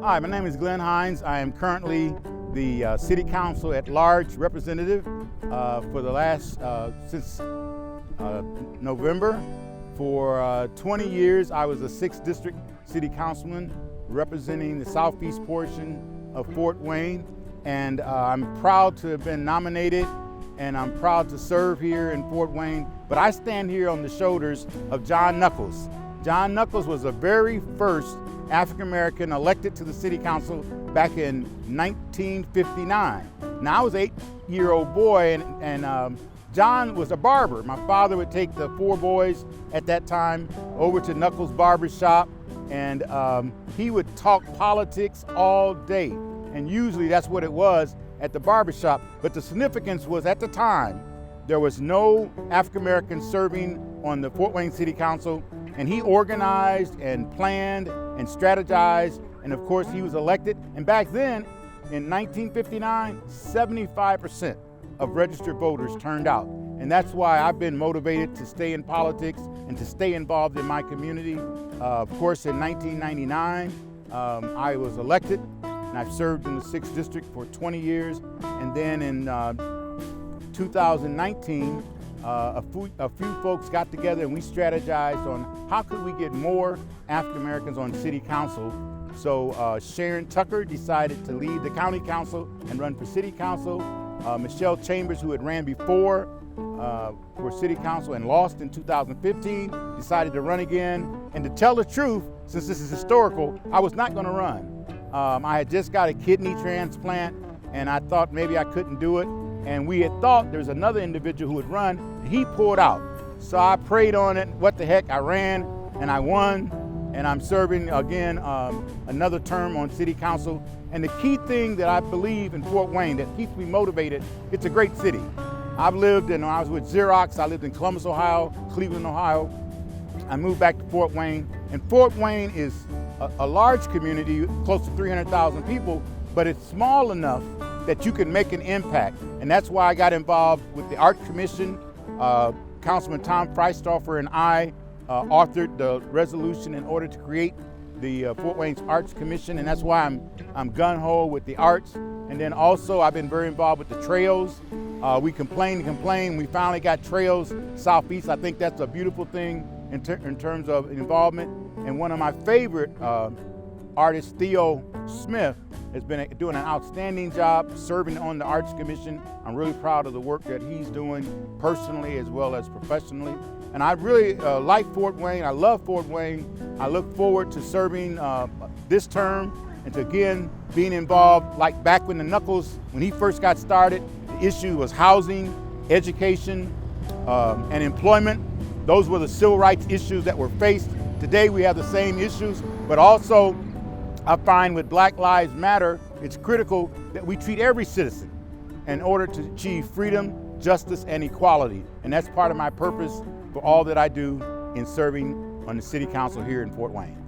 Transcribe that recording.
Hi, my name is Glynn Hines. I am currently the City Council at Large representative for the last, since November. For 20 years, I was a 6th District City Councilman representing the southeast portion of Fort Wayne. And I'm proud to have been nominated, and I'm proud to serve here in Fort Wayne. But I stand here on the shoulders of John Knuckles. John Knuckles was the very first African-American elected to the City Council back in 1959. Now, I was an 8-year-old boy, and John was a barber. My father would take the 4 boys at that time over to Knuckles' barber shop, and he would talk politics all day. And usually that's what it was at the barber shop. But the significance was, at the time, there was no African-American serving on the Fort Wayne City Council, and he organized and planned and strategized, and of course he was elected. And back then, in 1959, 75% of registered voters turned out. And that's why I've been motivated to stay in politics and to stay involved in my community. Of course, in 1999, I was elected, and I've served in the 6th District for 20 years. And then in 2019, a few folks got together and we strategized on how could we get more African Americans on City Council. So Sharon Tucker decided to leave the County Council and run for City Council. Michelle Chambers, who had ran before for City Council and lost in 2015, decided to run again. And to tell the truth, since this is historical, I was not going to run. I had just got a kidney transplant, and I thought maybe I couldn't do it. And we had thought there was another individual who would run, and he pulled out. So I prayed on it, what the heck, I ran, and I won, and I'm serving again another term on City Council. And the key thing that I believe in Fort Wayne that keeps me motivated, it's a great city. I've lived, and I was with Xerox, I lived in Columbus, Ohio, Cleveland, Ohio. I moved back to Fort Wayne, and Fort Wayne is a large community, close to 300,000 people, but it's small enough that you can make an impact. And that's why I got involved with the Art Commission. Councilman Tom Freistoffer and I authored the resolution in order to create the Fort Wayne's Arts Commission, and that's why I'm gun-ho with the arts. And then also I've been very involved with the trails. We complained, we finally got trails southeast. I think that's a beautiful thing in terms of involvement. And one of my favorite artists, Theo Smith, has been doing an outstanding job serving on the Arts Commission. I'm really proud of the work that he's doing personally as well as professionally. And I really like Fort Wayne. I love Fort Wayne. I look forward to serving this term and to again being involved, like back when the Knuckles, when he first got started, the issue was housing, education, and employment. Those were the civil rights issues that were faced. Today we have the same issues, but also I find with Black Lives Matter, it's critical that we treat every citizen in order to achieve freedom, justice, and equality. And that's part of my purpose for all that I do in serving on the City Council here in Fort Wayne.